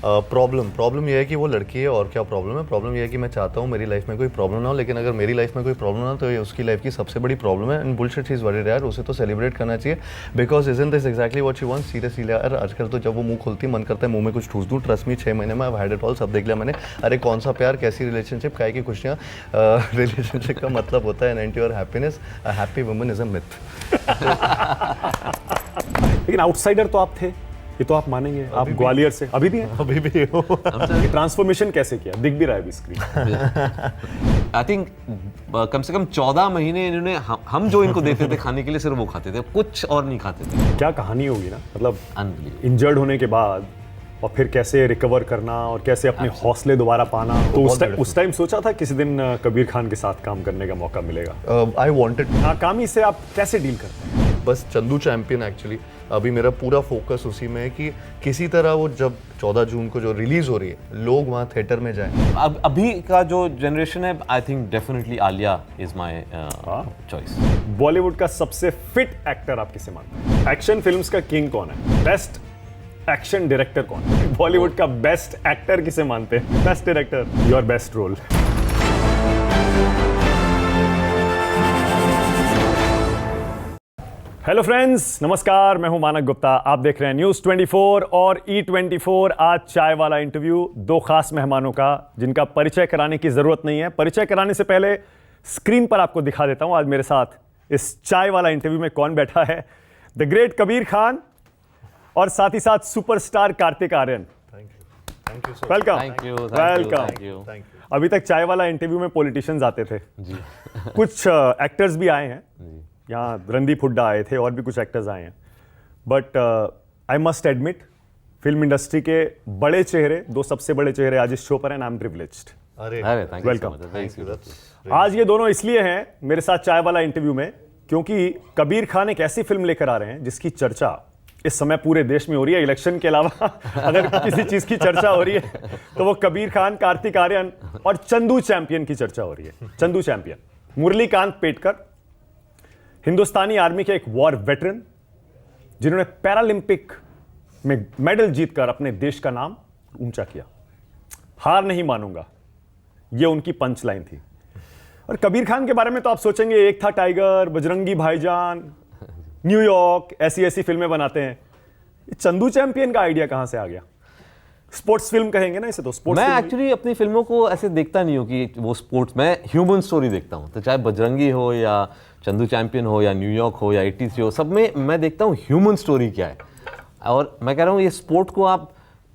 Problem ये है कि वो लड़की है, और क्या प्रॉब्लम ये है कि मैं चाहता हूँ मेरी लाइफ में कोई प्रॉब्लम ना हो, लेकिन अगर मेरी लाइफ में कोई प्रॉब्लम ना हो तो ये उसकी लाइफ की सबसे बड़ी प्रॉब्लम है। And bullshit is very rare, उसे तो सेलिब्रेट करना चाहिए, because isn't this exactly what she wants. Seriously यार, आजकल तो जब वो मुंह खोलती मन करता है मुंह में कुछ ठूस दूँ। ट्रस्ट मी, 6 महीने में आई हैड इट ऑल, सब देख लिया मैंने। अरे कौन सा प्यार, कैसी रिलेशनशिप, काय की खुशियाँ। रिलेशनशिप का मतलब होता है an your happiness. A happy woman is a myth. लेकिन आउटसाइडर तो आप थे, ये तो आप मानेंगे। आप ग्वालियर से अभी भी हैं? अभी भी हो। ट्रांसफॉर्मेशन कैसे किया, दिख भी रहा है अभी स्क्रीन। आई थिंक कम से कम 14 महीने इन्होंने हम जो इनको देते थे खाने के लिए सिर्फ वो खाते थे, कुछ और नहीं खाते थे। क्या कहानी होगी ना, मतलब Unbelievable. इंजर्ड होने के बाद और फिर कैसे रिकवर करना और कैसे अपने हौसले दोबारा पाना। तो उस टाइम सोचा था किसी दिन कबीर खान के साथ काम करने का मौका मिलेगा? I wanted. नाकामी से आप कैसे डील करते हैं? बस चंदू चैंपियन एक्चुअली अभी मेरा पूरा फोकस उसी में है कि किसी तरह वो जब 14 जून को जो रिलीज हो रही है लोग वहाँ थिएटर में जाएं। अब अभी का जो जनरेशन है, I think definitely Alia is my choice. Bollywood का सबसे फिट एक्टर आप किसे मानते हैं? एक्शन फिल्म्स का किंग कौन है? बेस्ट एक्शन डायरेक्टर कौन है? बॉलीवुड का बेस्ट एक्टर किसे मानते हैं? Best director, your best role. Hello friends, नमस्कार, मैं हूं मानक गुप्ता। आप देख रहे हैं न्यूज़ 24 और E24। आज चाय वाला इंटरव्यू दो खास मेहमानों का, जिनका परिचय कराने की जरूरत नहीं है। परिचय कराने से पहले स्क्रीन पर आपको दिखा देता हूं आज मेरे साथ इस चाय वाला इंटरव्यू में कौन बैठा है। द ग्रेट कबीर खान और साथ ही साथ superstar Kartik Aaryan. Thank you so welcome. Welcome. अभी तक चाय वाला इंटरव्यू में पॉलिटिशियंस आते थे जी। कुछ एक्टर्स भी आए हैं, यहाँ रणदीप हुड्डा आए थे और भी कुछ एक्टर्स आए हैं। But I must admit, film industry के बड़े चेहरे, दो सबसे बड़े चेहरे आज इस शो पर हैं। I am privileged. अरे thank you Welcome. So much. आज ये दोनों इसलिए हैं मेरे साथ चाय वाला इंटरव्यू में क्योंकि कबीर खान एक ऐसी फिल्म लेकर आ रहे हैं जिसकी चर्चा इस समय पूरे देश में हो रही है। इलेक्शन के अलावा अगर किसी चीज की चर्चा हो रही है तो वो कबीर खान, कार्तिक आर्यन और चंदू चैंपियन की चर्चा हो रही है। चंदू चैंपियन, मुरलीकांत पेटकर, हिंदुस्तानी आर्मी के एक वॉर वेटरन जिन्होंने पैरालंपिक में मेडल जीतकर अपने देश का नाम ऊंचा किया। हार नहीं मानूंगा, ये उनकी पंच लाइन थी। और कबीर खान के बारे में तो आप सोचेंगे एक था टाइगर, बजरंगी भाईजान, न्यूयॉर्क, ऐसी ऐसी फिल्में बनाते हैं। चंदू चैंपियन का आइडिया कहां से आ गया? स्पोर्ट्स फिल्म कहेंगे ना इसे, तो स्पोर्ट्स। मैं एक्चुअली अपनी फिल्मों को ऐसे देखता नहीं हूँ कि वो स्पोर्ट्स, मैं ह्यूमन स्टोरी देखता हूँ। तो चाहे बजरंगी हो या चंदू चैंपियन हो या न्यूयॉर्क हो या 83 हो, सब में मैं देखता हूँ ह्यूमन स्टोरी क्या है। और मैं कह रहा हूँ ये स्पोर्ट को आप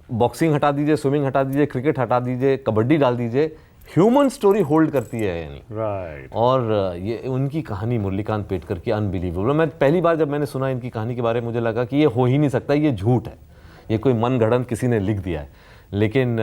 बॉक्सिंग हटा दीजिए, स्विमिंग हटा दीजिए, क्रिकेट हटा दीजिए, कबड्डी डाल दीजिए, ह्यूमन स्टोरी होल्ड करती है यानी। राइट। और ये उनकी कहानी मुरलीकांत पेटकर की अनबिलीवेबल। मैं पहली बार जब मैंने सुना इनकी कहानी के बारे में मुझे लगा कि ये हो ही नहीं सकता, ये झूठ है, ये कोई मन गढ़ंत किसी ने लिख दिया है। लेकिन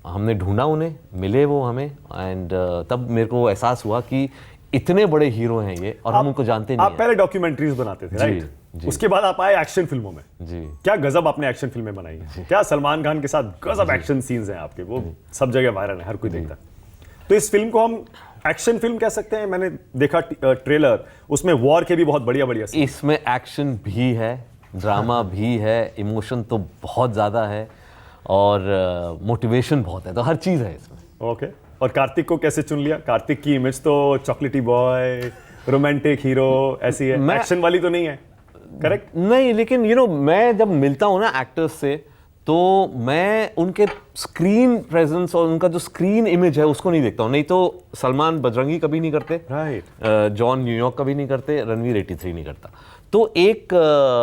हमने ढूंढा, उन्हें मिले वो हमें, एंड तब मेरे को एहसास हुआ कि इतने बड़े हीरो हैं ये और हम उनको जानते नहीं आप हैं। पहले डॉक्यूमेंट्रीज बनाते थे, राइट? जी। उसके बाद आप आए एक्शन फिल्मों में। जी। क्या गजब आपने एक्शन फिल्में बनाई हैं। क्या सलमान खान के साथ गजब एक्शन सीन्स हैं आपके, वो सब जगह वायरल है, हर कोई देखता है। तो इस फिल्म को हम एक्शन फिल्म कह सकते हैं। मैंने देखा ट्रेलर, उसमें वॉर के भी बहुत बढ़िया बढ़िया सीन। इसमें एक्शन भी है, ड्रामा भी है, इमोशन तो बहुत ज़्यादा है और मोटिवेशन बहुत है, तो हर चीज़ है इसमें। ओके। और कार्तिक को कैसे चुन लिया? कार्तिक की इमेज तो चॉकलेटी बॉय, रोमांटिक हीरो ऐसी है, एक्शन वाली तो नहीं है, करेक्ट? नहीं, लेकिन मैं जब मिलता हूँ ना एक्टर्स से, तो मैं उनके स्क्रीन प्रेजेंस और उनका जो स्क्रीन इमेज है उसको नहीं देखता हूँ। नहीं तो सलमान बजरंगी कभी नहीं करते, राइट। जॉन न्यूयॉर्क कभी नहीं करते, रणवीर 83 नहीं करता, तो एक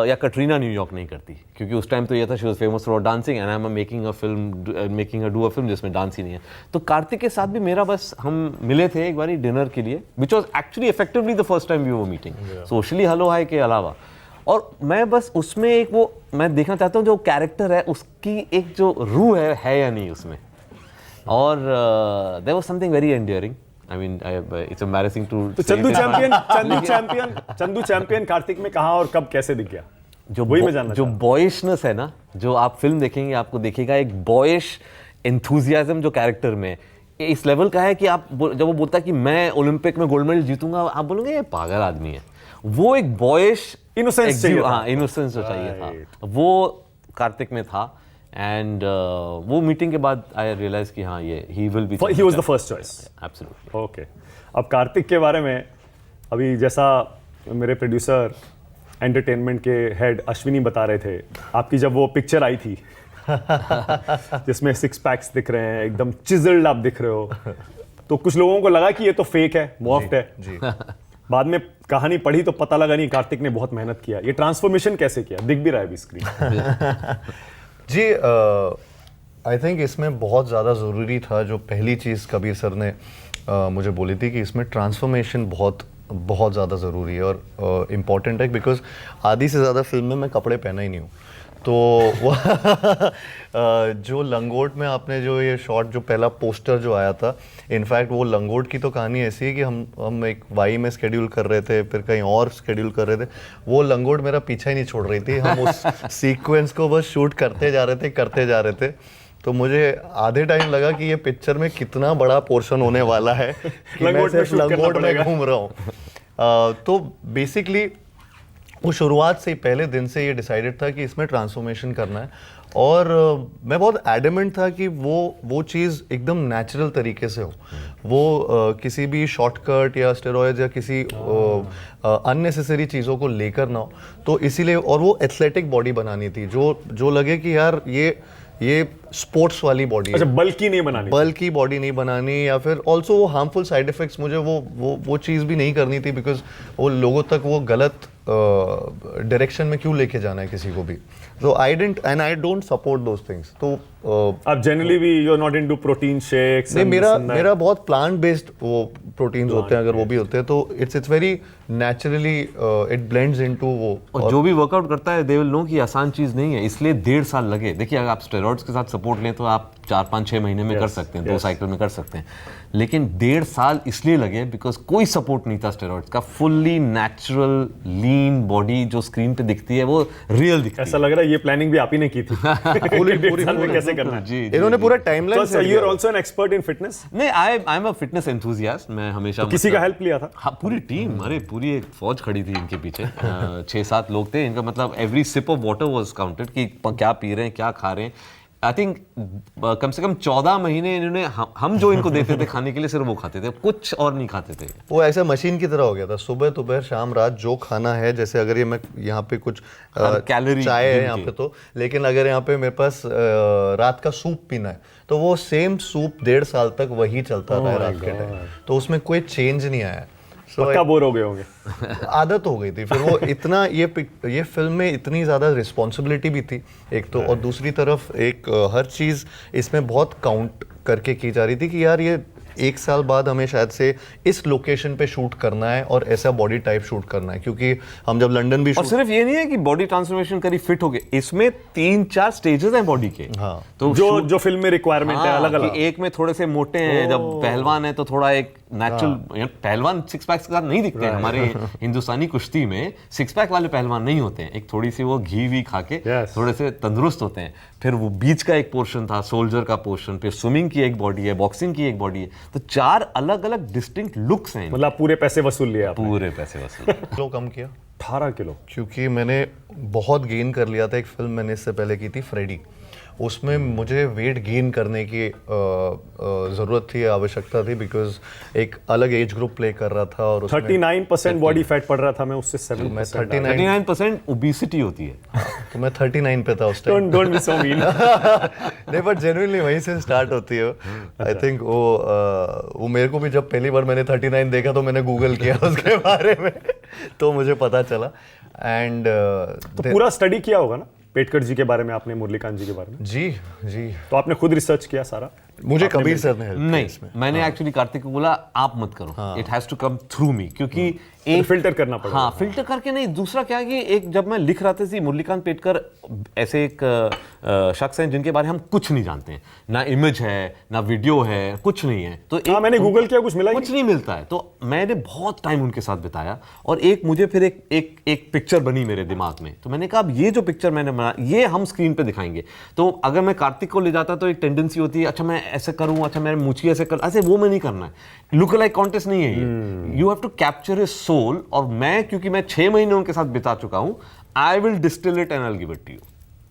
या कटरीना न्यूयॉर्क नहीं करती, क्योंकि उस टाइम तो ये था she was famous for dancing and I am making a do a film जिसमें डांस ही नहीं है। तो कार्तिक के साथ भी मेरा बस, हम मिले थे एक बारी डिनर के लिए, which was actually effectively the first time we were meeting, socially hello hi के अलावा। और मैं बस उसमें एक वो मैं देखना चाहता हूँ जो कैरेक्टर है उसकी एक जो रूह है या नहीं उसमें। और there was something very endearing. I mean it's embarrassing too. तो चंदू चैंपियन कार्तिक में कहाँ और कब कैसे दिख गया? जो बॉयिशनेस है ना, जो आप फिल्म देखेंगे आपको देखेगा एक बॉयिश एंथुजियाज्म जो कैरेक्टर में इस लेवल का है कि आप जब वो बोलता है कि मैं ओलंपिक में गोल्ड मेडल जीतूंगा, आप बोलोगे ये पागल आदमी है। वो एक बॉयिश इनोसेंस चाहिए था। हाँ, इनोसेंस जो चाहिए था वो कार्तिक में था। एंड वो मीटिंग के बाद आई रियलाइज कि हाँ ये he will be he was the first choice. Absolutely. Okay, अब कार्तिक के बारे में, अभी जैसा मेरे प्रोड्यूसर एंटरटेनमेंट के हेड अश्विनी बता रहे थे, आपकी जब वो पिक्चर आई थी जिसमें 6 पैक्स दिख रहे हैं, एकदम चिजल्ड आप दिख रहे हो, तो कुछ लोगों को लगा कि ये तो फेक है, मॉफ्ड है। जी बाद में कहानी पढ़ी तो पता लगा नहीं, कार्तिक ने बहुत मेहनत किया। ये ट्रांसफॉर्मेशन कैसे किया, दिख भी रहा है अभी स्क्रीन। जी, आई थिंक इसमें बहुत ज़्यादा ज़रूरी था, जो पहली चीज़ कबीर सर ने मुझे बोली थी कि इसमें ट्रांसफॉर्मेशन बहुत बहुत ज़्यादा ज़रूरी है और इम्पॉर्टेंट है, बिकॉज आधी से ज़्यादा फिल्म में मैं कपड़े पहना ही नहीं हूँ। तो वो जो लंगोट में आपने जो ये शॉट, जो पहला पोस्टर जो आया था, इनफैक्ट वो लंगोट की तो कहानी ऐसी है कि हम एक वाई में स्केड्यूल कर रहे थे, फिर कहीं और स्केड्यूल कर रहे थे, वो लंगोट मेरा पीछा ही नहीं छोड़ रही थी। हम उस सीक्वेंस को बस शूट करते जा रहे थे। तो मुझे आधे टाइम लगा कि ये पिक्चर में कितना बड़ा पोर्शन होने वाला है कि मैं सिर्फ लंगोट में घूम रहा हूँ। तो बेसिकली वो शुरुआत से ही, पहले दिन से ये डिसाइडेड था कि इसमें ट्रांसफॉर्मेशन करना है, और मैं बहुत एडमेंट था कि वो चीज़ एकदम नेचुरल तरीके से हो, वो किसी भी शॉर्टकट या स्टेरॉइड्स या किसी अननेसेसरी चीज़ों को लेकर ना हो। तो इसीलिए, और वो एथलेटिक बॉडी बनानी थी, जो लगे कि यार ये स्पोर्ट्स वाली बॉडी अच्छा, बल्कि नहीं बनानी, बल्कि बॉडी नहीं बनानी, या फिर ऑल्सो वो हार्मफुल साइड इफेक्ट्स, मुझे वो चीज़ भी नहीं करनी थी, बिकॉज वो लोगों तक वो गलत डायरेक्शन में क्यों लेके जाना है किसी को भी। तो I don't support those things. तो आप जनरली भी you are not into protein shakes? नहीं, मेरा बहुत प्लांट बेस्ड वो प्रोटीन्स होते हैं, अगर वो भी होते हैं तो it's very naturally it blends into वो। और जो भी वर्कआउट करता है दे विल नो कि आसान चीज़ नहीं है, इसलिए 1.5 साल लगे। देखिए, अगर आप स्टेरॉइड्स के साथ सपोर्ट लें तो आप 4-5-6 महीने में कर सकते हैं, 2 साइकिल में कर सकते हैं, लेकिन 1.5 साल इसलिए लगे बिकॉज कोई सपोर्ट नहीं था स्टेरॉइड्स का। फुल्ली नेचुरल लीन बॉडी जो स्क्रीन पे दिखती है वो रियल दिखती है। ऐसा लग रहा है ये प्लानिंग भी आप ही ने की थी पूरी कैसे करना है। जी, इन्होंने पूरा timeline So you are also an expert in fitness? नहीं, I am a fitness enthusiast. मैं हमेशा किसी का हेल्प लिया था? हाँ, पूरी टीम, अरे पूरी एक फौज खड़ी थी इनके पीछे। 6-7 लोग थे, इनका मतलब every sip of water was counted कि क्या पी रहे हैं, क्या खा रहे हैं। आई थिंक कम से कम 14 महीने इन्होंने हम जो इनको देते थे खाने के लिए सिर्फ वो खाते थे, कुछ और नहीं खाते थे। वो ऐसा मशीन की तरह हो गया था, सुबह दोपहर शाम रात जो खाना है। जैसे अगर ये मैं यहाँ पे कुछ कैलोरी चाय है यहाँ पे तो, लेकिन अगर यहाँ पे मेरे पास रात का सूप पीना है तो वो सेम सूप 1.5 साल तक वही चलता रहा रात के टाइम। तो उसमें कोई चेंज नहीं आया। पक्का बोर हो गए होंगे। आदत हो गई थी फिर वो इतना, ये फिल्म में इतनी ज़्यादा रिस्पॉन्सिबिलिटी भी थी एक तो, और दूसरी तरफ एक हर चीज़ इसमें बहुत काउंट करके की जा रही थी कि यार ये 1 साल बाद हमें शायद से इस लोकेशन पे शूट करना है और ऐसा बॉडी टाइप शूट करना है, क्योंकि हम जब लंदन भी और सिर्फ ये नहीं है कि बॉडी ट्रांसफॉर्मेशन करी फिट हो गए, इसमें 3-4 स्टेजेस हैं बॉडी के। हाँ, तो जो फिल्म में रिक्वायरमेंट है अलग अलग। एक में थोड़े से मोटे हैं, जब पहलवान है तो थोड़ा एक नेचुरल पहलवान 6 पैक्स के साथ नहीं दिखते हैं। हमारे हिंदुस्तानी कुश्ती में 6 पैक वाले पहलवान नहीं होते हैं, एक थोड़ी सी वो घी वी खा के थोड़े से तंदुरुस्त होते हैं। फिर वो बीच का एक पोर्शन था, सोल्जर का पोर्शन, फिर स्विमिंग की एक बॉडी है, बॉक्सिंग की एक बॉडी है। तो 4 अलग अलग डिस्टिंक्ट लुक्स हैं। मतलब पूरे पैसे वसूल लिए आपने? पूरे पैसे वसूल। किलो कम किया, 18 किलो, क्योंकि मैंने बहुत गेन कर लिया था। एक फिल्म मैंने इससे पहले की थी फ्रेडी, उसमें मुझे वेट गेन करने की ज़रूरत थी, आवश्यकता थी, बिकॉज एक अलग एज ग्रुप प्ले कर रहा था। और 39% बॉडी फैट पड़ रहा था, मैं उससे 7%। 39% ओबेसिटी होती है। तो मैं 39 पे था उस time. Don't be so mean. नहीं, बट जेन्युइनली वहीं से स्टार्ट होती है। आई थिंक वो मेरे को भी जब पहली बार मैंने 39 देखा तो मैंने गूगल किया उसके बारे में, तो मुझे पता चला। एंड तो पूरा स्टडी किया होगा ना पेटकर जी के बारे में आपने, मुरलीकांत जी के बारे में? जी। तो आपने खुद रिसर्च किया सारा? मुझे कबीर सर ने हेल्प नहीं, मैंने एक्चुअली कार्तिक को बोला आप मत करो, it has to come through me, क्योंकि एक फिल्टर करना पड़ेगा। हाँ, फिल्टर करके नहीं। दूसरा क्या कि एक जब मैं लिख रहा था कि मुरलीकांत पेटकर ऐसे एक शख्स हैं जिनके बारे में हम कुछ नहीं जानते हैं, ना इमेज है ना वीडियो है, कुछ नहीं है। तो हाँ, मैंने गूगल किया, कुछ मिला कुछ नहीं मिलता है। तो मैंने बहुत टाइम उनके साथ बिताया और एक मुझे फिर एक पिक्चर बनी मेरे दिमाग में। तो मैंने कहा अब ये जो पिक्चर मैंने बना ये हम स्क्रीन पे दिखाएंगे। तो अगर मैं कार्तिक को ले जाता तो एक टेंडेंसी होती है, अच्छा मैं ऐसे करूँ, अच्छा मेरे मूछी ऐसे कर, ऐसे वो मैं नहीं करना है। लुक लाइक कॉन्टेस्ट नहीं है ये, you have to capture his soul. और मैं क्योंकि मैं 6 महीने उनके साथ बिता चुका हूं, I will distil it and I will give it to you.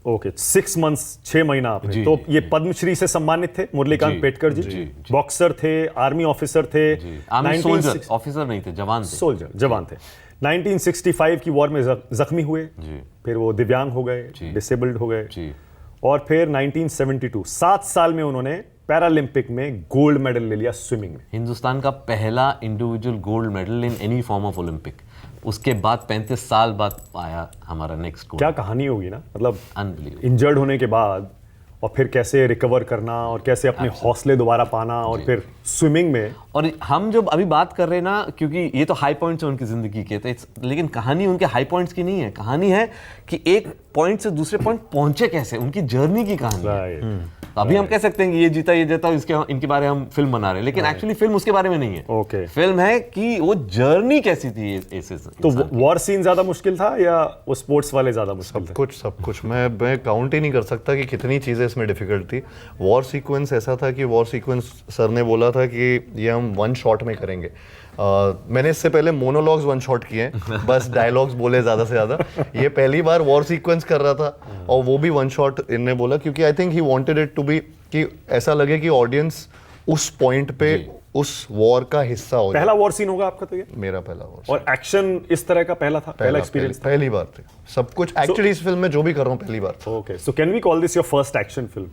Okay 6 months 6 महीना आपने जी, तो जी, ये पद्मश्री से सम्मानित थे मुरलीकांत जी, पेटकर जी, जी, बॉक्सर थे, आर्मी ऑफिसर थे, आर्मी 1960 सोल्जर, ऑफिसर नहीं थे, जवान थे। सोल्जर जवान थे, 1965 की वॉर में जख्मी हुए, जी। फिर वो दिव्यांग हो गए, जी। डिसेबल्ड हो गए, जी। और फिर 1972 7 साल में उन्होंने पैरालंपिक में गोल्ड मेडल ले लिया स्विमिंग में। हिंदुस्तान का पहला individual gold medal in any form of Olympic. उसके बाद 35 साल बाद आया हमारा नेक्स्ट गोल्ड। क्या कहानी होगी ना, मतलब अनबिलीवेबल। इंजर्ड होने के बाद और फिर कैसे रिकवर करना और कैसे अपने हौसले दोबारा पाना और फिर स्विमिंग में। और हम जब अभी बात कर रहे हैं ना, क्योंकि ये तो हाई पॉइंट्स हैं उनकी जिंदगी के, तो लेकिन कहानी उनके हाई पॉइंट्स की नहीं है। कहानी है कि एक पॉइंट से दूसरे पॉइंट पहुंचे कैसे, उनकी जर्नी की कहानी है। राइट, तो अभी हम कह सकते हैं कि ये जीता इसके इनके बारे में हम फिल्म बना रहे हैं, लेकिन एक्चुअली फिल्म उसके बारे में नहीं है। ओके। फिल्म है कि वो जर्नी कैसी थी ऐसे। तो वॉर सीन ज्यादा मुश्किल था या वो स्पोर्ट्स वाले ज्यादा मुश्किल थे? सब कुछ मैं काउंट ही नहीं कर सकता कि कितनी चीज़ें इसमें डिफिकल्ट थी। वॉर सीक्वेंस ऐसा था कि वॉर सीक्वेंस सर ने बोला था कि ये हम 1 शॉट में करेंगे। मैंने इससे पहले मोनोलॉग्स 1 शॉट किए हैं, बस डायलॉग्स बोले ज़्यादा से ज़्यादा। ये पहली बार वॉर सीक्वेंस कर रहा था और वो भी 1 शॉट इनने बोला, क्योंकि I think he wanted it to be कि ऐसा लगे कि ऑडियंस उस पॉइंट पे उस वॉर का हिस्सा हो जाए। पहला वॉर सीन होगा आपका तो ये? मेरा पहला वॉर। और एक्शन इस तरह का पहला था, पहला एक्सपीरियंस? पहली बार थे सब कुछ एक्चुअली इस फिल्म में जो भी कर रहा हूँ पहली बार था। Okay, so can we call this your first action film?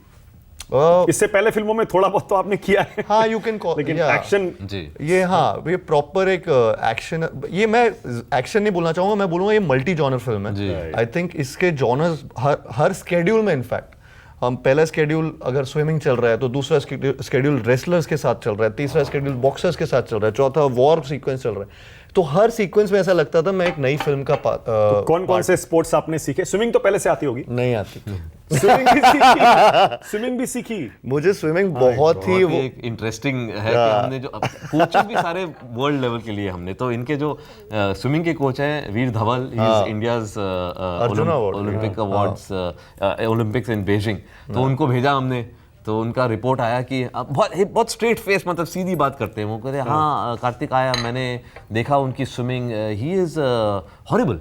Uh, इससे पहले फिल्मों में थोड़ा बहुत तो आपने किया है। हाँ, यू कैन कॉल, लेकिन एक्शन जी। ये हाँ, ये प्रॉपर एक एक्शन, ये मैं एक्शन नहीं बोलना चाहूंगा, मैं बोलूंगा ये मल्टी जॉनर फिल्म है। आई थिंक इसके जॉनर्स हर स्केड्यूल में, इनफैक्ट हम पहला स्केड्यूल अगर स्विमिंग चल रहा है तो दूसरा स्केड्यूल रेसलर्स के साथ चल रहा है, तीसरा स्केड्यूल बॉक्सर्स के साथ चल रहा है, चौथा वॉर सीक्वेंस चल रहा है। तो हर सीक्वेंस में ऐसा लगता था मैं एक नई फिल्म का कौन कौन से स्पोर्ट्स आपने सीखे? स्विमिंग तो पहले से आती होगी? नहीं आती। स्विमिंग भी सीखी? स्विमिमिंग भी सीखी? मुझे स्विमिंग बहुत ही वो एक इंटरेस्टिंग है कि हमने जो कोचेस भी सारे वर्ल्ड लेवल के लिए हमने, तो इनके जो स्विमिंग के कोच हैं Veer Dhawal, he is India's Olympic awards, Olympics in Beijing, तो उनको भेजा हमने। तो उनका रिपोर्ट आया कि बहुत स्ट्रेट फेस, मतलब सीधी बात करते हैं वो, कहते हैं हाँ कार्तिक आया, मैंने देखा उनकी स्विमिंग, ही इज हॉरिबल।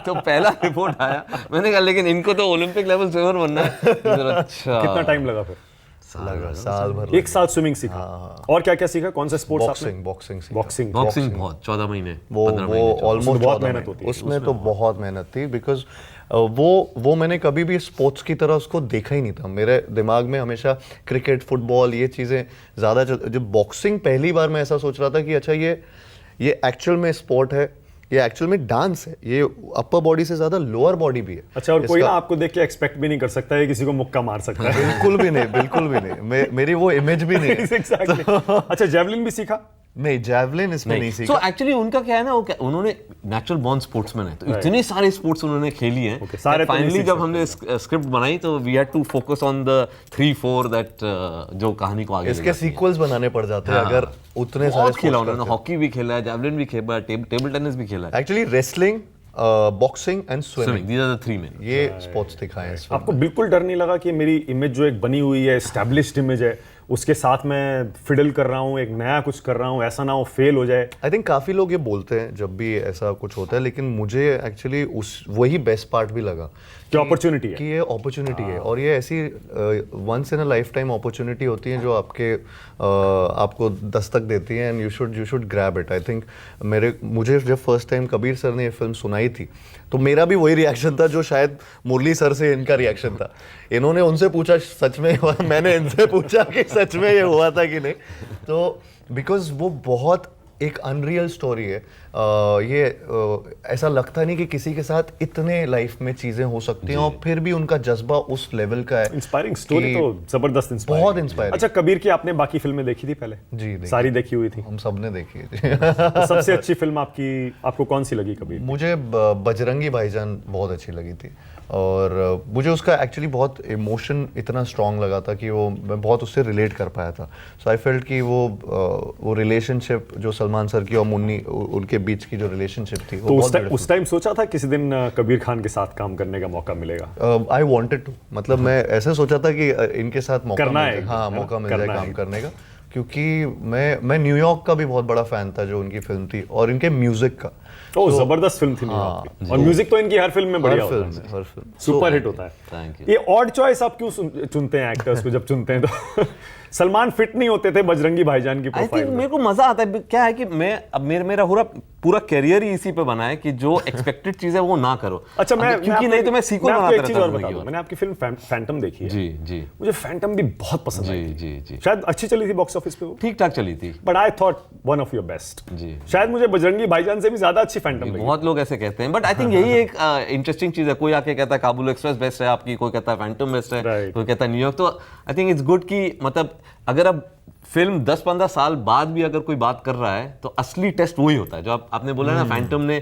तो पहला रिपोर्ट आया, मैंने कहा लेकिन इनको तो ओलंपिक लेवल स्विमर बनना है। अच्छा, कितना टाइम लगा फिर? साल भर 1 साल स्विमिंग सीखा। और क्या क्या सीखा? कौन से स्पोर्ट्स आपने? बॉक्सिंग बॉक्सिंग बहुत 14 महीने, वो 15 महीने ऑलमोस्ट बहुत मेहनत होती है उसमें तो बहुत मेहनत थी, बिकॉज वो मैंने कभी भी स्पोर्ट्स की तरह उसको देखा ही नहीं था। मेरे दिमाग में हमेशा क्रिकेट, फुटबॉल, ये चीज़ें ज़्यादा जब बॉक्सिंग पहली बार मैं ऐसा सोच रहा था कि अच्छा ये एक्चुअल में स्पोर्ट है, ये एक्चुअल में डांस है, ये अपर बॉडी से ज़्यादा लोअर बॉडी भी है। अच्छा, और कोई ना आपको देख के एक्सपेक्ट भी नहीं कर सकता है किसी को मुक्का मार सकता है। बिल्कुल भी नहीं, बिल्कुल भी नहीं, मेरी वो इमेज भी नहीं है। Exactly. अच्छा, जेवलिन भी सीखा? नहीं, जैवलिन इसमें नहीं सीखा। तो एक्चुअली उनका क्या है ना, उन्होंने नेचुरल बॉर्न स्पोर्ट्समैन है, तो इतने सारे स्पोर्ट्स उन्होंने खेली हैं। Okay, सारे तो नहीं फाइनली सीख जब हमने स्क्रिप्ट बनाई तो we had to focus on the 3-4 that जो कहानी को आगे ले इसके जाती है। सीक्वल्स बनाने पड़ जाते हैं अगर उतने सारे बहुत खेला sports उन्होंने, हॉकी भी खेला है, जैवलिन भी खेला है, टेबल टेनिस भी खेला है, actually wrestling, boxing and swimming, swimming, these are the 3 main. ये स्पोर्ट्स दिखाए हैं इस फिल्म आपको बिल्कुल डर नहीं लगा कि मेरी इमेज जो एक बनी हुई है, एस्टैब्लिश्ड इमेज है, उसके साथ मैं फिडल कर रहा हूँ, एक नया कुछ कर रहा हूँ, ऐसा ना हो फेल हो जाए? आई थिंक काफ़ी लोग ये बोलते हैं जब भी ऐसा कुछ होता है, लेकिन मुझे एक्चुअली वही बेस्ट पार्ट भी लगा कि अपॉर्चुनिटी है, कि ये अपॉर्चुनिटी है, और ये ऐसी once in a lifetime opportunity होती है जो आपको दस्तक देती है, and you should grab it. I think मुझे जब फर्स्ट टाइम कबीर सर ने ये फिल्म सुनाई थी तो मेरा भी वही रिएक्शन था जो शायद मुरली सर से इनका रिएक्शन था। इन्होंने उनसे पूछा सच में, मैंने इनसे पूछा कि सच में ये हुआ था कि नहीं, तो बिकॉज वो बहुत एक अनरियल स्टोरी है। ऐसा लगता नहीं कि किसी के साथ इतने लाइफ में चीजें हो सकती हैं, और फिर भी उनका जज्बा उस लेवल का है। इंस्पायरिंग स्टोरी, तो जबरदस्त इंस्पायरिंग, बहुत इंस्पायरिंग। अच्छा, कबीर की आपने बाकी फिल्में देखी थी पहले? जी, देखी। सारी देखी हुई थी? हम सबने देखी है। तो सबसे अच्छी फिल्म आपको कौन सी लगी कबीर? मुझे बजरंगी भाईजान बहुत अच्छी लगी थी, और मुझे उसका एक्चुअली बहुत इमोशन इतना स्ट्रांग लगा था कि मैं बहुत उससे रिलेट कर पाया था। सो आई फेल्ट कि वो रिलेशनशिप जो सलमान सर की और मुन्नी उनके बीच की जो रिलेशनशिप थी, तो उस टाइम सोचा था किसी दिन कबीर खान के साथ काम करने का मौका मिलेगा? आई वांटेड टू, मतलब मैं ऐसे सोचा था कि इनके साथ मौका करना मिल है, जाए, हाँ मौका मिल जाए काम है। करने का, क्योंकि मैं न्यूयॉर्क का भी बहुत बड़ा फैन था जो उनकी फिल्म थी, और इनके म्यूजिक का। ओ जबरदस्त फिल्म थी न्यूयॉर्क की। और म्यूजिक तो इनकी हर फिल्म में बढ़िया होता है, हर फिल्म सुपर हिट होता है। Thank you. ये ऑड चॉइस आप क्यों चुनते हैं एक्टर्स को? जब चुनते हैं तो सलमान फिट नहीं होते थे बजरंगी भाईजान की आई थिंक प्रोफाइल में। मेरे को मजा आता है, क्या है कि मैं अब मेरा पूरा कैरियर ही इसी पे बना है कि जो एक्सपेक्टेड चीज है वो ना करो। अच्छा क्योंकि नहीं तो मैं सीक्वल बनाता एक चीज और रहता बता दूं, मैंने आपकी फिल्म फैंटम देखी है। जी जी मुझे फैंटम भी बहुत पसंद आई थी। जी जी शायद अच्छी चली थी बॉक्स ऑफिस पे वो, ठीक ठाक चली थी। But I thought one of your best. जी शायद मुझे बजरंगी भाईजान से भी ज्यादा अच्छी फैंटम लगी। बहुत लोग ऐसे कहते हैं, बट आई थिंक यही एक इंटरेस्टिंग चीज है। कोई आके कहता है काबुल एक्सप्रेस बेस्ट है आपकी, कोई कहता है फैंटम बेस्ट है, Right. कोई कहता है न्यूयॉर्क। तो आई थिंक इट्स गुड कि मतलब अगर अब फिल्म 10-15 साल बाद भी अगर कोई बात कर रहा है तो असली टेस्ट वही होता है। जो आपने बोला ना फैंटम ने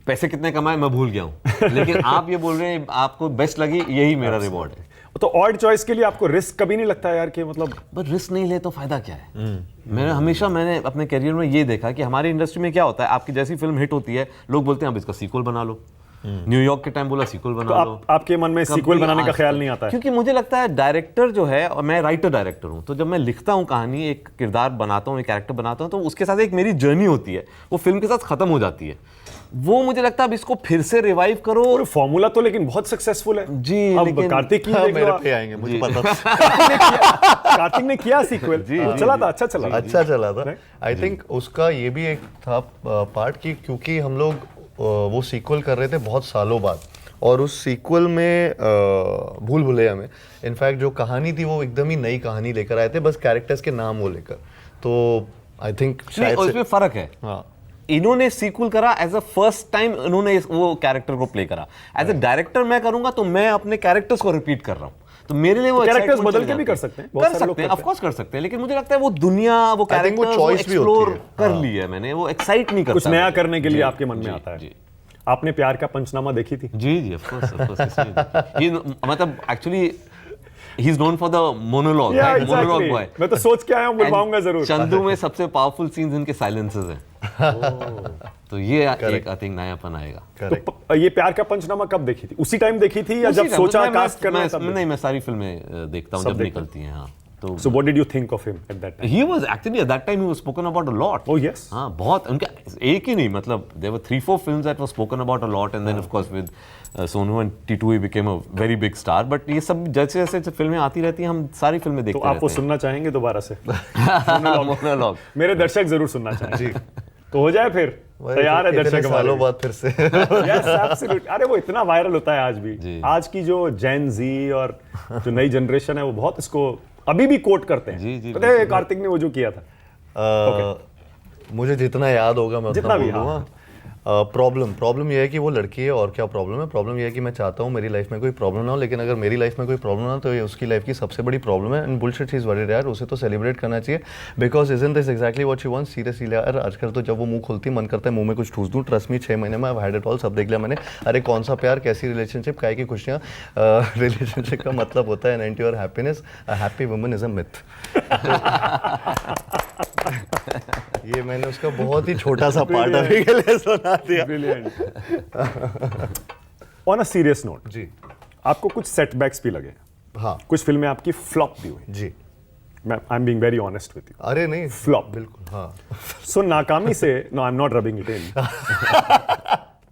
पैसे कितने कमाए मैं भूल गया हूँ, लेकिन आप ये बोल रहे हैं आपको बेस्ट लगी, यही मेरा रिवॉर्ड है। तो ऑड चॉइस के लिए आपको रिस्क कभी नहीं लगता यार कि मतलब बट रिस्क नहीं ले तो फायदा क्या है? मैंने अपने करियर में ये देखा कि हमारी इंडस्ट्री में क्या होता है, आपकी जैसी फिल्म हिट होती है लोग बोलते हैं अब इसका सीक्वल बना लो। न्यूयॉर्क के टाइम बोला सीक्वल बना तो लो। आपके मन में सीक्वल कभी बनाने का आज ख्याल तक। नहीं आता है? क्योंकि मुझे लगता है डायरेक्टर जो है, और मैं राइटर डायरेक्टर हूँ, तो जब मैं लिखता हूँ कहानी, एक किरदार बनाता हूँ, एक कैरेक्टर बनाता हूँ, तो उसके साथ एक मेरी जर्नी होती है, वो फिल्म के साथ खत्म हो जाती है। वो मुझे लगता है अब इसको फिर से रिवाइव करो। और फॉर्मूला तो लेकिन बहुत सक्सेसफुल है जी, अब लेकिन- कार्तिक की हाँ, देख लो मेरे आप। पे आएंगे, मुझे पता था। कार्तिक ने किया सीक्वल, चला था, अच्छा चला। अच्छा चला था। आई थिंक उसका ये भी एक था पार्ट कि क्योंकि हम लोग वो सीक्वल कर रहे थे बहुत सालों बाद, और उस सीक्वल में भूल भुलैया में इनफैक्ट जो कहानी थी वो एकदम ही नई कहानी लेकर आए थे, बस कैरेक्टर्स के नाम वो लेकर। तो आई थिंक शायद से उसमें फर्क है। हाँ, इन्होंने सीक्वल करा एज अ फर्स्ट टाइम, इन्होंने वो कैरेक्टर को प्ले करा। एज अ डायरेक्टर मैं करूंगा तो मैं अपने कैरेक्टर्स को रिपीट कर रहा हूँ, तो मेरे लिए वो कैरेक्टर्स excitement बदल चली के भी जाती कर सकते हैं, बहुत कर सारे लोग सकते हैं, करते ऑफ कोर्स कर सकते हैं, लेकिन मुझे लगता है वो दुनिया, वो I think वो कैरेक्टर choice भी होती एक्सप्लोर है। कर हाँ। ली है मैंने, वो एक्साइट नहीं करता कुछ नया मुझे। करने के लिए जी, आपके मन में जी, आता है। जी आपने प्यार का पंचनामा देखी थी? जी जी, ऑफ कोर्स ये मतलब actually he is known for the monologue, Yeah, right? Monologue exactly. Boy. मैं तो सोच के आया हूँ, बुलवाऊंगा जरूर। चंदू में सबसे पावरफुल सीन्स इनके साइलेंसेस हैं। तो ये एक आई थिंक नयापन आएगा। करेक्ट। तो ये प्यार का पंचनामा कब देखी थी? उसी टाइम देखी थी या जब उसी सोचा time, कास्ट करना है तब? नहीं, मैं सारी फिल्में देखता हूँ सब जब देखते निकलती हैं। हाँ, तो So what did you think of him at that time? he was actually at that time he was spoken about a lot. Oh yes. हाँ, बहुत उनका एक ही नहीं, मतलब there were 3-4 films that were spoken about a lot, and then of course with Sonu and T2 he became a very big star. But ये सब जैसे जैसे फिल्में आती रहती हैं हम सारी फिल्में तो देखते आप वो रहते सुनना चाहेंगे दोबारा से? हैं। मोनोलॉग मेरे दर्शक जरूर सुनना चाहेंगे। तो हो जाए फिर, तैयार है इतने दर्शक हमारे? सालों बाद फिर से। Yes, absolutely. अरे वो इतना वायरल होता है आज भी। जी। आज की जो जेन जी और जो नई जनरेशन है वो बहुत इसको अभी भी कोट करते हैं। जी, जी, पता है कार्तिक ने वो जो किया था? मुझे जितना याद होगा मैं जितना उतना भी, बोलूँगा। प्रॉब्लम ये है कि वो लड़की है, और क्या प्रॉब्लम है? प्रॉब्लम ये है कि मैं चाहता हूँ मेरी लाइफ में कोई प्रॉब्लम ना हो, लेकिन अगर मेरी लाइफ में कोई प्रॉब्लम ना हो तो ये उसकी लाइफ की सबसे बड़ी प्रॉब्लम है। And bullshit is very rare, उसे तो सेलिब्रेट करना चाहिए, because isn't this exactly what she wants. Seriously यार, आजकल तो जब वो मुंह खोलती मन करता है मुंह में कुछ ठूस दूँ। ट्रस्ट मी, 6 महीने में आई हैड इट ऑल, सब देख लिया मैंने। अरे कौन सा प्यार, कैसी रिलेशनशिप, काय की खुशियाँ। रिलेशनशिप का मतलब होता है an your happiness. A happy woman is a myth. ये मैंने उसका बहुत ही छोटा सा पार्ट अभी के लिए सुना दिया। Brilliant. On a serious note, जी आपको कुछ सेटबैक्स भी लगे? हाँ कुछ फिल्में आपकी फ्लॉप भी हुई? जी। मैं I am being very honest with you. अरे नहीं, Flop. बिल्कुल। हाँ, सो नाकामी से, no I am not rubbing it in,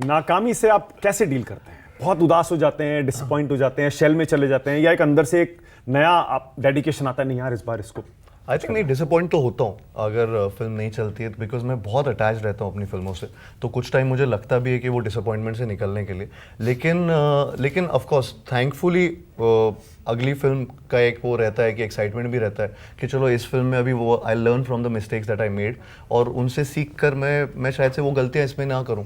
नाकामी से आप कैसे डील करते हैं? बहुत उदास हो जाते हैं, डिसअपॉइंट हो जाते हैं, शेल में चले जाते हैं, या एक अंदर से एक नया आप डेडिकेशन आता है, नहीं यार इस बार इसको? आई थिंक नहीं, डिसअपॉइंट तो होता हूँ अगर फिल्म नहीं चलती है, बिकॉज मैं बहुत अटैच रहता हूँ अपनी फिल्मों से। तो कुछ टाइम मुझे लगता भी है कि वो डिसअपॉइंटमेंट से निकलने के लिए, लेकिन ऑफ कोर्स थैंकफुली अगली फिल्म का एक वो रहता है कि एक्साइटमेंट भी रहता है कि चलो इस फिल्म में अभी वो I learn from the mistakes that I made, और उनसे सीख कर मैं शायद से वो गलतियाँ इसमें ना करूँ।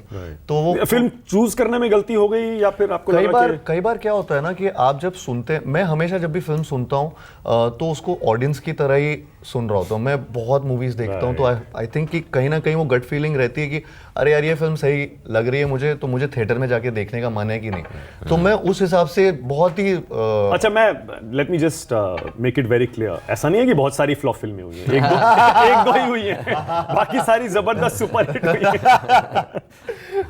तो वो फिल्म चूज करने में गलती हो गई, या फिर आपको लगा कि कई बार क्या होता है ना कि आप जब सुनते, मैं हमेशा जब भी फिल्म सुनता हूँ तो उसको ऑडियंस की तरह ही सुन रहा होता हूँ। मैं बहुत मूवीज देखता हूँ, तो आई थिंक कि कहीं ना कहीं वो गट फीलिंग रहती है कि अरे यार ये फिल्म सही लग रही है मुझे, तो मुझे थिएटर में जाके देखने का मन है कि नहीं। तो मैं उस हिसाब से बहुत ही अच्छा, मैं let me just make it very clear, ऐसा नहीं है कि बहुत सारी फ्लॉप फिल्में हुई हैं, एक दो ही हुई हैं, बाकी सारी जबरदस्त सुपर हिट हुई हैं।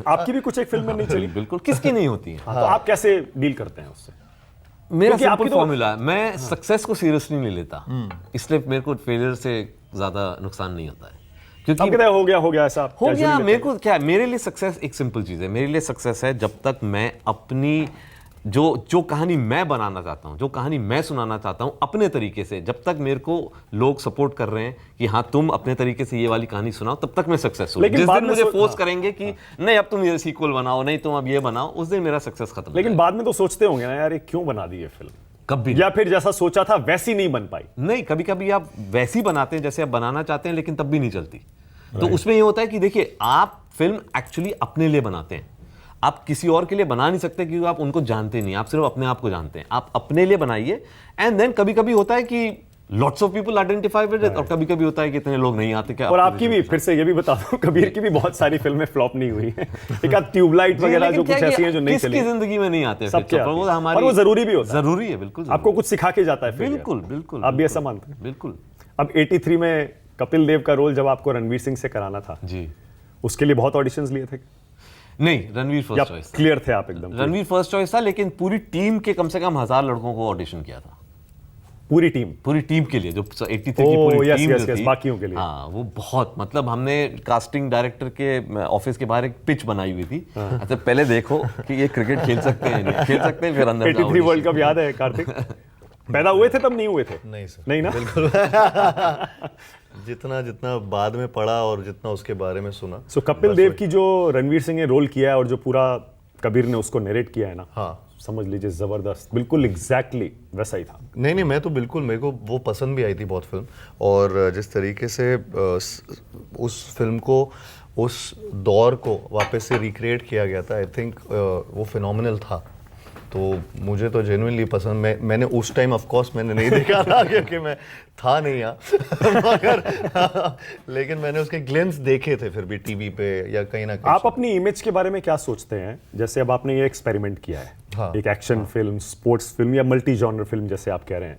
आपकी भी कुछ एक फिल्म में नहीं चली? बिल्कुल, किसकी नहीं होती है। हाँ, तो आप कैसे डील करते हैं उससे? मेरा क्योंकि आपकी सिंपल तो- फॉर्मूला है, मैं सक्सेस को सीरियसली नहीं लेता, इसलिए मेरे को फेलियर से ज़्यादा नुकसान नहीं होता है। अब कहते हैं हो गया ऐसा हो casually गया। लेते मेरे हैं। को क्या है, मेरे लिए सक्सेस एक सिंपल चीज है। मेरे लिए सक्सेस है जब तक मैं अपनी जो कहानी मैं बनाना चाहता हूं, जो कहानी मैं सुनाना चाहता हूं अपने तरीके से, जब तक मेरे को लोग सपोर्ट कर रहे हैं कि हाँ तुम अपने तरीके से ये वाली कहानी सुनाओ, तब तक मैं सक्सेस हूं। लेकिन जिस बाद दिन में मुझे फोर्स करेंगे कि नहीं अब तुम ये सीक्वल बनाओ, नहीं तुम अब ये बनाओ, उस दिन मेरा सक्सेस खत्म। लेकिन बाद में तो सोचते होंगे ना यार ये क्यों बना दी ये फिल्म, कभी या फिर जैसा सोचा था वैसी नहीं बन पाई। नहीं, कभी कभी आप वैसी बनाते हैं जैसे आप बनाना चाहते हैं, लेकिन तब भी नहीं चलती। तो उसमें ये होता है कि देखिए, आप फिल्म एक्चुअली अपने लिए बनाते हैं, आप किसी और के लिए बना नहीं सकते क्योंकि आप उनको जानते नहीं, आप सिर्फ अपने आप को जानते हैं। आप अपने लिए बनाइए, एंड देन कभी कभी होता है कि lots of people identify with it, और कभी कभी होता है कि इतने लोग नहीं आते। क्या और आपकी भी, फिर से ये भी बता दूं, कबीर की भी बहुत सारी फिल्में फ्लॉप नहीं हुई हैं। एक आध ट्यूबलाइट वगैरह जो कुछ ऐसी हैं जो नहीं चली, किसकी जिंदगी में नहीं आते, सबके आती वो हैं। हमारी, और वो जरूरी भी होता है, जरूरी है, बिल्कुल आपको कुछ सिखा के जाता है फिर। बिल्कुल बिल्कुल। आप भी ऐसा मानते हैं? बिल्कुल। अब 83 में कपिल देव का रोल जब आपको रणवीर सिंह से कराना था जी, उसके लिए बहुत ऑडिशंस लिए थे नहीं, रणवीर या फर्स्ट चॉइस था। क्लियर थे आप एकदम? रणवीर फर्स्ट चॉइस था, लेकिन पूरी टीम के कम से कम 1000 लड़कों को ऑडिशन किया था। पूरी टीम के लिए जो 83 की ओह, पूरी यस, टीम यस, जो यस, थी, बाकियों के लिए। हाँ, वो बहुत, मतलब हमने कास्टिंग डायरेक्टर के ऑफिस के बाहर एक पिच बनाई हुई थी। अच्छा पहले देखो कि ये क्रिकेट खेल सकते हैं, नहीं खेल सकते हैं, फिर अंदर 83 वर्ल्ड कप याद है कार्तिक? पैदा हुए थे तब? नहीं हुए थे? नहीं सर, नहीं ना? बिल्कुल। जितना बाद में पढ़ा और जितना उसके बारे में सुना। सो कपिल देव की जो रणवीर सिंह ने रोल किया है और जो पूरा कबीर ने उसको नरेट किया है ना, हाँ, समझ लीजिए जबरदस्त, बिल्कुल एग्जैक्टली वैसा ही था। नहीं, मैं तो बिल्कुल, मेरे को वो पसंद भी आई थी बहुत फिल्म। और जिस तरीके से उस फिल्म को, उस दौर को वापस से रिक्रिएट किया गया था, आई थिंक वो फिनोमिनल था। तो मुझे तो जेन्युइनली पसंद, मैंने उस टाइम ऑफ कोर्स मैंने नहीं देखा था क्योंकि मैं था नहीं यहाँ मगर लेकिन मैंने उसके ग्लिम्स देखे थे फिर भी टीवी पे या कहीं ना कहीं। आप अपनी इमेज के बारे में क्या सोचते हैं? जैसे अब आपने ये एक्सपेरिमेंट किया है, हाँ, एक एक्शन फिल्म, स्पोर्ट्स फिल्म या मल्टी जॉनर फिल्म जैसे आप कह रहे हैं,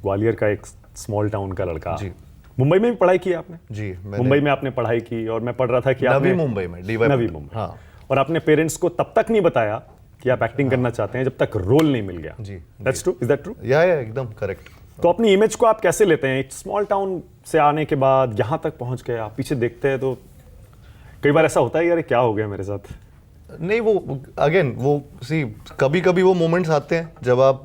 ग्वालियर का एक स्मॉल टाउन का लड़का। जी। मुंबई में भी पढ़ाई की आपने? जी, मुंबई में आपने पढ़ाई की, और मैं पढ़ रहा था कि नवी आपने मुंबई में, DY नवी मुंबई, हाँ। और आपने पेरेंट्स को तब तक नहीं बताया कि आप एक्टिंग करना चाहते हैं जब तक रोल नहीं मिल गया। जी, that's true, is that true? या एकदम करेक्ट। तो अपनी इमेज को आप कैसे लेते हैं? एक स्मॉल टाउन से आने के बाद यहाँ तक पहुंच गए, आप पीछे देखते हैं तो कई बार ऐसा होता है यार क्या हो गया मेरे साथ? नहीं, वो अगेन वो कभी कभी वो मोमेंट्स आते हैं जब आप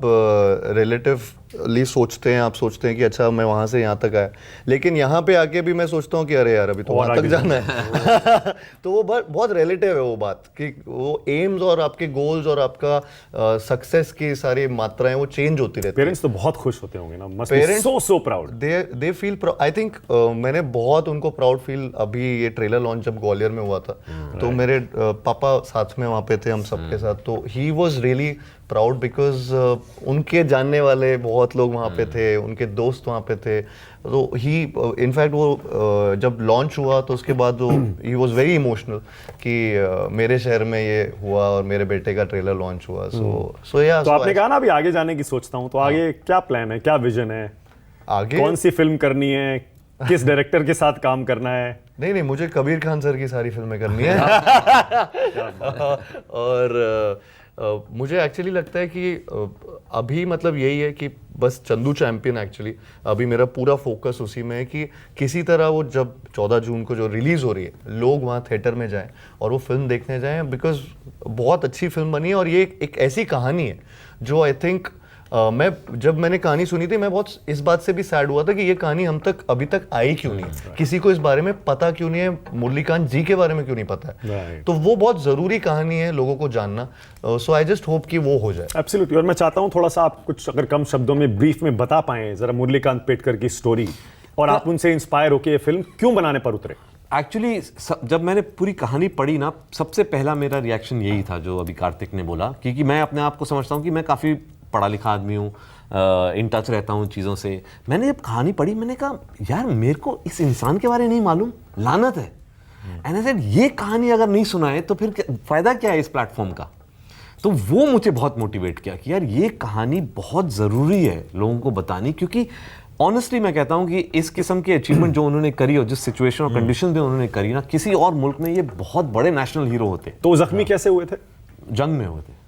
रिलेटिवली सोचते हैं, आप सोचते हैं कि अच्छा मैं वहाँ से यहाँ तक आया, लेकिन यहाँ पे आके भी मैं सोचता हूँ कि अरे यार अभी तो वहाँ तक जाना है। तो वो बहुत रिलेटिव है वो बात, कि वो एम्स और आपके गोल्स और आपका सक्सेस की सारी मात्राएं वो चेंज होती रहती है। पेरेंट्स तो बहुत खुश होते होंगे ना, must be so proud. They feel, I think मैंने बहुत उनको प्राउड फील, अभी ये ट्रेलर लॉन्च जब ग्वालियर में हुआ था तो मेरे पापा साथ में वहाँ पे थे हम सबके साथ, तो he was really proud because उनके जानने वाले बहुत लोग वहाँ पे थे, उनके दोस्त वहाँ पे थे। तो ही इनफैक्ट वो जब लॉन्च हुआ तो उसके बाद वो ही वॉज वेरी इमोशनल कि मेरे शहर में ये हुआ और मेरे बेटे का ट्रेलर लॉन्च हुआ। सो या तो आपने कहा ना अभी आगे जाने की सोचता हूँ, तो आगे क्या प्लान है, क्या विजन है? आगे कौन सी फिल्म करनी है, किस डायरेक्टर के साथ काम करना है? नहीं, मुझे कबीर खान सर की सारी फिल्में करनी है। और मुझे एक्चुअली लगता है कि अभी मतलब यही है कि बस चंदू चैंपियन, एक्चुअली अभी मेरा पूरा फोकस उसी में है कि किसी तरह वो जब 14 जून को जो रिलीज़ हो रही है, लोग वहाँ थिएटर में जाएं और वो फिल्म देखने जाएं, बिकॉज बहुत अच्छी फिल्म बनी है। और ये एक ऐसी कहानी है जो आई थिंक जब मैंने कहानी सुनी थी, मैं बहुत इस बात से भी सैड हुआ था कि ये कहानी हम तक अभी तक आई क्यों नहीं, किसी को इस बारे में पता क्यों नहीं है, मुरलीकांत जी के बारे में क्यों नहीं पता है। तो वो बहुत ज़रूरी कहानी है लोगों को जानना। सो आई जस्ट होप कि वो हो जाए। एब्सोल्युटली। और मैं चाहता हूँ थोड़ा सा आप कुछ अगर कम शब्दों में ब्रीफ में बता पाएं जरा मुरलीकांत पेटकर की स्टोरी, और आप उनसे इंस्पायर होकर ये फिल्म क्यों बनाने पर उतरे? एक्चुअली जब मैंने पूरी कहानी पढ़ी ना, सबसे पहला मेरा रिएक्शन यही था जो अभी कार्तिक ने बोला, क्योंकि मैं अपने आप को समझता हूँ कि मैं काफ़ी पढ़ा लिखा आदमी हूँ, इन टच रहता हूँ चीज़ों से। मैंने जब कहानी पढ़ी मैंने कहा यार मेरे को इस इंसान के बारे में नहीं मालूम, लानत है। एंड आई सेड ये कहानी अगर नहीं सुनाए तो फिर फ़ायदा क्या है इस प्लेटफॉर्म का। तो वो मुझे बहुत मोटिवेट किया कि यार ये कहानी बहुत ज़रूरी है लोगों को बतानी, क्योंकि ऑनेस्टली मैं कहता हूँ कि इस किस्म की अचीवमेंट जो उन्होंने करी और जिस सिचुएशन और कंडीशन में उन्होंने करी ना, किसी और मुल्क में ये बहुत बड़े नेशनल हीरो होते। तो जख्मी कैसे हुए थे? जंग में हुए थे,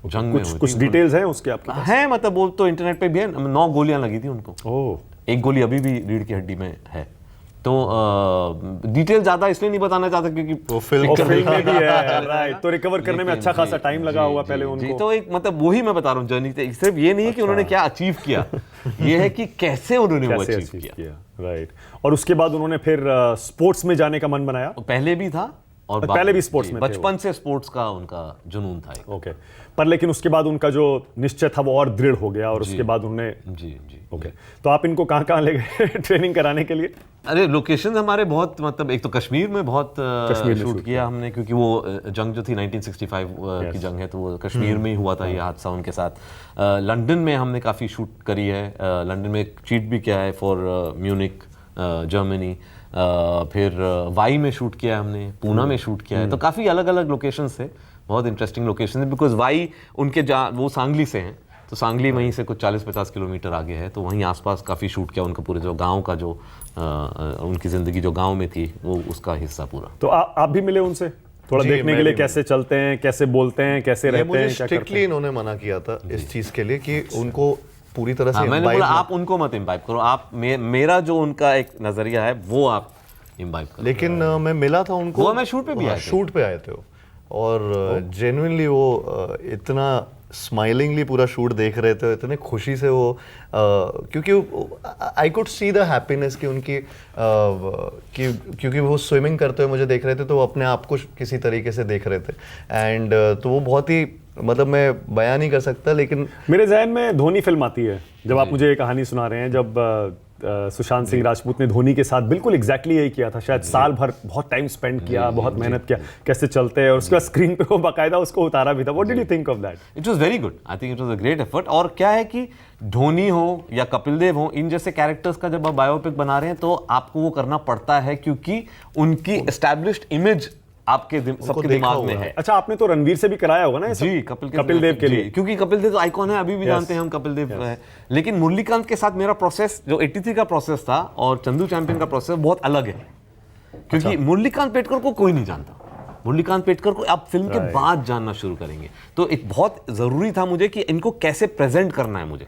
जंग में कुछ डिटेल्स हैं उसके आपके पास? है, मतलब वो तो इंटरनेट पे भी है, 9 गोलियां लगी थी उनको। ओह। एक गोली अभी भी रीढ़ की हड्डी में है। तो डिटेल ज़्यादा इसलिए नहीं बताना चाहता क्योंकि वो फिल्म और फिल्म में भी है, राइट, तो रिकवर करने में अच्छा खासा टाइम लगा होगा पहले जी, उनको। तो एक मतलब वही मैं बता रहा हूँ जर्नी, सिर्फ ये नहीं है कि उन्होंने क्या अचीव किया, ये है कि कैसे उन्होंने वो कैसे अचीव achieve किया। राइट। और उसके बाद उन्होंने फिर स्पोर्ट्स में जाने का मन बनाया। पहले भी था और पहले भी स्पोर्ट्स जी, में थे बचपन से स्पोर्ट्स का उनका जुनून था एक। ओके, पर लेकिन उसके बाद उनका जो निश्चय था वो और दृढ़ हो गया, और उसके बाद उन्होंने जी जी ओके। तो आप इनको कहाँ ले गए ट्रेनिंग कराने के लिए? अरे लोकेशन हमारे बहुत, मतलब एक तो कश्मीर में बहुत कश्मीर में शूट shoot किया हमने, क्योंकि वो जंग जो थी 1965 की जंग है, तो वो कश्मीर में ही हुआ था ये हादसा उनके साथ। लंदन में हमने काफ़ी शूट करी है, लंदन में चीट भी किया है फॉर म्यूनिक जर्मनी, फिर वाई में शूट किया है हमने, पूना में शूट किया है, तो काफ़ी अलग अलग लोकेशंस थे, बहुत इंटरेस्टिंग लोकेशन है। बिकॉज वाई उनके वो सांगली से हैं, तो सांगली वहीं से कुछ 40-50 किलोमीटर आगे है, तो वहीं आसपास काफ़ी शूट किया उनका, पूरे जो गांव का जो उनकी ज़िंदगी जो गांव में थी वो उसका हिस्सा पूरा। तो आप भी मिले उनसे थोड़ा जी, देखने मैं के लिए भी कैसे चलते हैं, कैसे बोलते हैं, कैसे ये रहते मुझे हैं, क्या करते स्ट्रिक्टली हैं? इन्होंने मना किया था इस चीज के लिए कि उनको पूरी तरह से हाँ, मैंने imbibe बोला ना- आप उनको मत इम्बाइब करो, आप मेरा जो उनका एक नज़रिया है वो आप इम्बाइब करो। लेकिन मैं मिला था उनको, वो हमें शूट पे भी आए थे। शूट पे आए थे वो, और जेन्युइनली वो इतना स्माइलिंगली पूरा शूट देख रहे थे, इतने खुशी से वो क्योंकि I could see the happiness की उनकी क्योंकि वो स्विमिंग करते हुए मुझे देख रहे थे, तो वो अपने आप को किसी तरीके से देख रहे थे, एंड तो वो बहुत ही, मतलब मैं बयान नहीं कर सकता, लेकिन मेरे जहन में धोनी फिल्म आती है जब आप मुझे ये कहानी सुना रहे हैं, जब सुशांत सिंह राजपूत ने धोनी के साथ बिल्कुल एग्जैक्टली यही किया था, शायद साल भर बहुत टाइम स्पेंड किया, बहुत मेहनत किया, कैसे चलते हैं, और उसके बाद स्क्रीन पे वो बाकायदा उसको उतारा भी था। What did you think of that? It was very good, I think it was a great effort. और क्या है कि धोनी हो या कपिल देव हो, इन जैसे कैरेक्टर्स का जब आप बायोपिक बना रहे हैं तो आपको वो करना पड़ता है, क्योंकि उनकी एस्टैब्लिश्ड इमेज आपके सबके देखा दिमाग हुआ में है। है। अच्छा, आपने तो रणवीर से भी कराया होगा ना ये सब? जी, कपिल देव के जी, लिए, क्योंकि कपिल देव तो आइकॉन है, अभी भी जानते हैं हम कपिल देव है। लेकिन मुरलीकांत के साथ मेरा प्रोसेस जो 83 का प्रोसेस था और चंदू चैंपियन का प्रोसेस बहुत अलग है, क्योंकि मुरलीकांत पेटकर को कोई नहीं जानता। मुरलीकांत पेटकर को आप फिल्म के बाद जानना शुरू करेंगे, तो एक बहुत जरूरी था मुझे कि इनको कैसे प्रेजेंट करना है मुझे,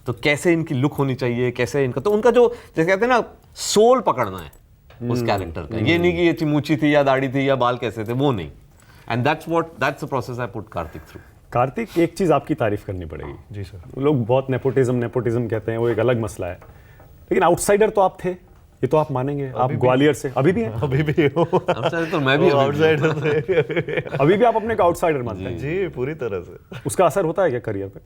तो कैसे इनकी लुक होनी चाहिए, कैसे इनका, तो उनका जो जैसे कहते हैं ना सोल पकड़ना है उस कैरेक्टर का। ये नहीं कि ये चिमूची थी या दाढ़ी थी या बाल कैसे थे, वो नहीं। And that's the process I put Kartik through. Kartik, एक चीज आपकी तारीफ करनी पड़ेगी। जी सर। लोग बहुत नेपोटिज्म कहते हैं, वो एक अलग मसला है, लेकिन आउटसाइडर तो आप थे, ये तो आप मानेंगे। आप ग्वालियर से अभी भी हैं? अभी भी हो, आउटसाइडर तो मैं भी आउटसाइडर थे। अभी भी आप अपने को आउटसाइडर मानते हैं? जी, पूरी तरह से। उसका असर होता है क्या करियर पे?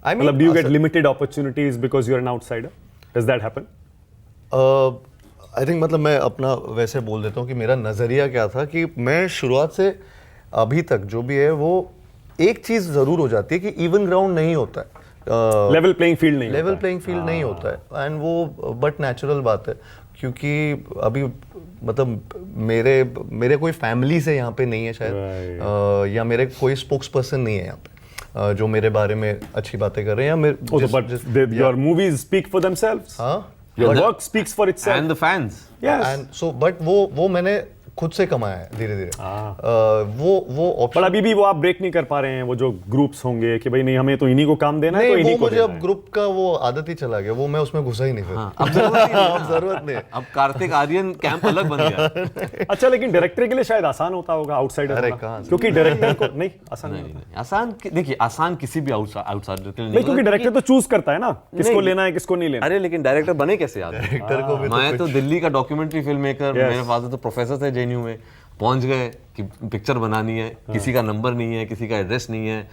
आई मतलब do you get limited opportunities because you are an outsider? Does that happen? I think, मतलब मैं अपना वैसे बोल देता हूँ कि मेरा नज़रिया क्या था कि मैं शुरुआत से अभी तक जो भी है वो एक चीज़ ज़रूर हो जाती है कि इवन ग्राउंड नहीं होता है, लेवल प्लेइंग फील्ड नहीं लेवल होता है। प्लेइंग फील्ड नहीं होता है, एंड वो बट नेचुरल बात है, क्योंकि अभी मतलब मेरे कोई फैमिली से यहाँ पे नहीं है शायद, या मेरे कोई स्पोक्स पर्सन नहीं है यहाँ पे जो मेरे बारे में अच्छी बातें कर रहे हैं, या Oh, but your movies speak for themselves. हाँ, Your work speaks for itself. And the fans. Yes. And so but वो मैंने खुद से कमाया है धीरे धीरे, वो पर ऑप्शन। अभी भी वो आप ब्रेक नहीं कर पा रहे हैं, वो जो ग्रुप्स होंगे कि भाई नहीं हमें तो इन्हीं को काम देना है, तो नहीं, इन्हीं वो को मुझे देना अब है। ग्रुप का वो आदत ही चला गया, वो मैं उसमें घुसा ही नहीं फिर। अब जरूरत नहीं है। अब जरूरत नहीं है। अब कार्तिक आर्यन कैंप अलग बन गया। अच्छा, लेकिन डायरेक्टर के लिए शायद आसान होता होगा आउटसाइडर अरे होना, कहाँ से? क्योंकि डायरेक्टर को नहीं आसान नहीं नहीं, होता। नहीं, आसान देखिए, आसान किसी भी आउटसाइडर के लिए नहीं, क्योंकि होता, डायरेक्टर तो चूज करता है ना किसको नहीं। लेना है किसको नहीं लेना। अरे लेकिन डायरेक्टर बने कैसे याद है? डायरेक्टर को भी मैं तो दिल्ली का डॉक्यूमेंट्री फिल्म मेकर, मेरे फादर तो प्रोफेसर थे जेएनयू में, पहुंच गए कि पिक्चर बनानी है, किसी का नंबर नहीं है, किसी का एड्रेस नहीं है,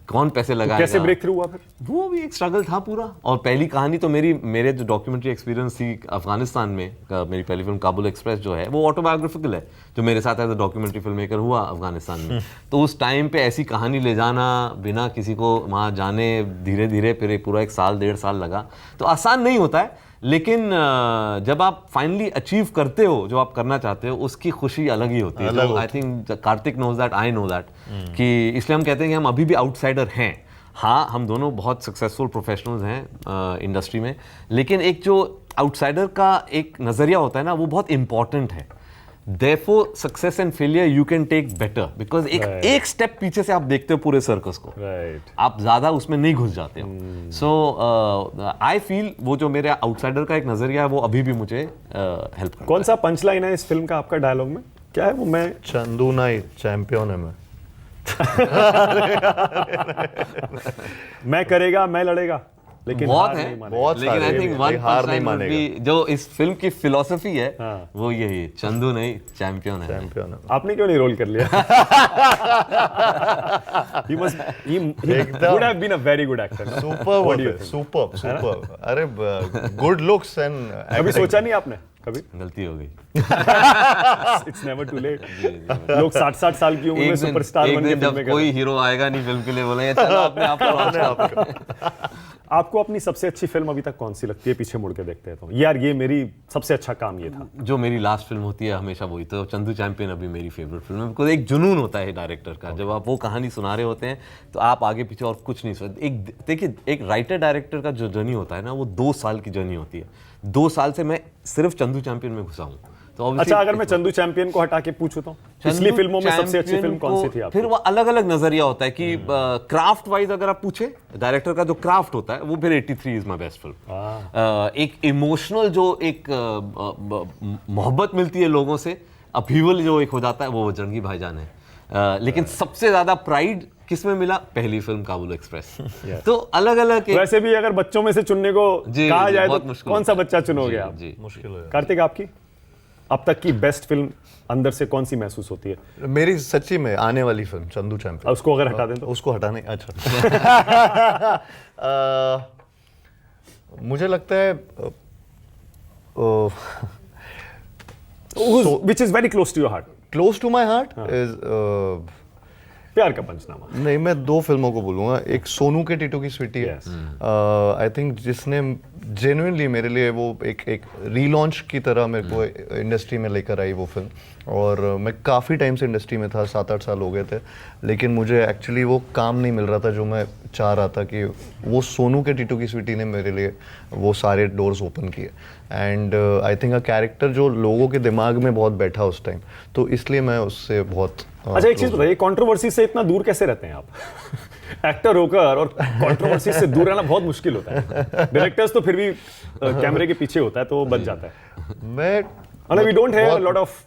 कौन पैसे लगाएगा, कैसे ब्रेक थ्रू हुआ फिर? वो भी एक स्ट्रगल था पूरा। और पहली कहानी तो मेरे जो डॉक्यूमेंट्री एक्सपीरियंस थी अफगानिस्तान में, मेरी पहली फिल्म काबुल एक्सप्रेस जो है वो ऑटोबायोग्राफिकल है, जो मेरे साथ as a documentary film maker हुआ अफगानिस्तान में। तो उस टाइम पे ऐसी कहानी ले जाना बिना किसी को वहाँ जाने, धीरे धीरे फिर पूरा 1 साल 1.5 साल लगा, तो आसान नहीं होता है। लेकिन जब आप फाइनली अचीव करते हो जो आप करना चाहते हो, उसकी खुशी अलग ही होती है। तो I think Kartik knows that, I know that, कि इसलिए हम कहते हैं कि हम अभी भी आउटसाइडर हैं। हाँ, हम दोनों बहुत सक्सेसफुल प्रोफेशनल्स हैं इंडस्ट्री में, लेकिन एक जो आउटसाइडर का एक नज़रिया होता है ना, वो बहुत इंपॉर्टेंट है। Therefore, success and failure you can take better because एक स्टेप पीछे से आप देखते हो पूरे सर्कस को, राइट आप ज्यादा उसमें नहीं घुस जाते हो. सो आई फील वो जो मेरे आउटसाइडर का एक नजरिया है वो अभी भी मुझे हेल्प करता कौन सा पंच लाइन है इस फिल्म का आपका डायलॉग में? क्या है वो? मैं चंदू नाई चैंपियन है मैं करेगा, मैं लड़ेगा, लेकिन बहुत हार है, नहीं मानेगा। बहुत लेकिन आई सारे थिंक हैं, वन हार नहीं भी मानेगा, जो इस फिल्म की फिलॉसफी है हाँ। वो यही है, चंदू नहीं चैंपियन है. चैंपियन है. आपने क्यों नहीं रोल कर लिया? he एकदम। would have been a very good actor. What do you think? Super. अरे गुड लुक्स एंड कभी सोचा नहीं आपने? कभी? गलती हो गई. It's never too late. लोग 60-60 साल की उम्र में सुपरस्टार एक बन के दिन जब फिल्में कर कोई रहे हैं। हीरो आएगा नहीं फिल्म के लिए बोलेंगे चलो अपने आप को. आपको अपनी सबसे अच्छी फिल्म अभी तक कौन सी लगती है? पीछे मुड़ के देखते हैं तो यार ये मेरी सबसे अच्छा काम ये था. जो मेरी लास्ट फिल्म होती है हमेशा वही, तो चंदू चैंपियन अभी मेरी फेवरेट फिल्म है बिकॉज एक जुनून होता है डायरेक्टर का. जब आप वो कहानी सुना रहे होते हैं तो आप आगे पीछे और कुछ नहीं सोचते. एक देखिए, एक राइटर डायरेक्टर का जो जर्नी होता है ना, वो 2 साल की जर्नी होती है. 2 साल से मैं सिर्फ चंदू चैंपियन में घुसा हूँ. तो obviously अच्छा, अगर मैं चंदू चैंपियन को हटा के पूछूं तो पिछली फिल्मों में सबसे अच्छी फिल्म कौन सी थी आपकी? फिर वो अलग अलग नजरिया होता है कि क्राफ्ट वाइज अगर आप पूछे डायरेक्टर का जो क्राफ्ट होता है वो फिर 83 इज माय बेस्ट फिल्म. एक इमोशनल जो एक मोहब्बत मिलती है लोगों से, अपीवल जो एक हो जाता है वो जंगी भाईजान है. लेकिन सबसे ज्यादा प्राइड किसमें मिला? पहली फिल्म काबुल एक्सप्रेस. तो अलग अलग वैसे भी अगर बच्चों में से चुनने को कहा जाए तो कौन सा बच्चा चुनोगे आप? मुश्किल हो कार्तिक, आपकी अब तक की बेस्ट फिल्म अंदर से कौन सी महसूस होती है? जाए. मेरी सच्ची में आने वाली फिल्म चंदू चैंपियन. उसको अगर हटा दें तो? उसको हटाने. अच्छा. मुझे लगता है which is very close to your heart. Close to my heart is Pyaar Ka पंचनामा. नहीं, मैं 2 फिल्मों को बोलूंगा. एक सोनू के टीटू की स्वीटी है. Yes. आई थिंक जिसने जेन्युइनली मेरे लिए वो एक रीलॉन्च की तरह मेरे को इंडस्ट्री में लेकर आई वो फिल्म. और मैं काफ़ी टाइम से इंडस्ट्री में था, 7-8 साल हो गए थे, लेकिन मुझे एक्चुअली वो काम नहीं मिल रहा था जो मैं चाह रहा था. कि वो सोनू के टीटू की स्वीटी ने मेरे लिए वो सारे डोर्स ओपन किए. And I think a character जो लोगों के दिमाग में बहुत बैठा उस टाइम, तो इसलिए मैं उससे बहुत अच्छा, एक चीज बताइए, कंट्रोवर्सी से इतना दूर कैसे रहते हैं आप? एक्टर होकर और कंट्रोवर्सी से दूर रहना बहुत मुश्किल होता है. डायरेक्टर्स तो फिर भी कैमरे के पीछे होता है तो वो बच जाता है. मैं we don't have a lot of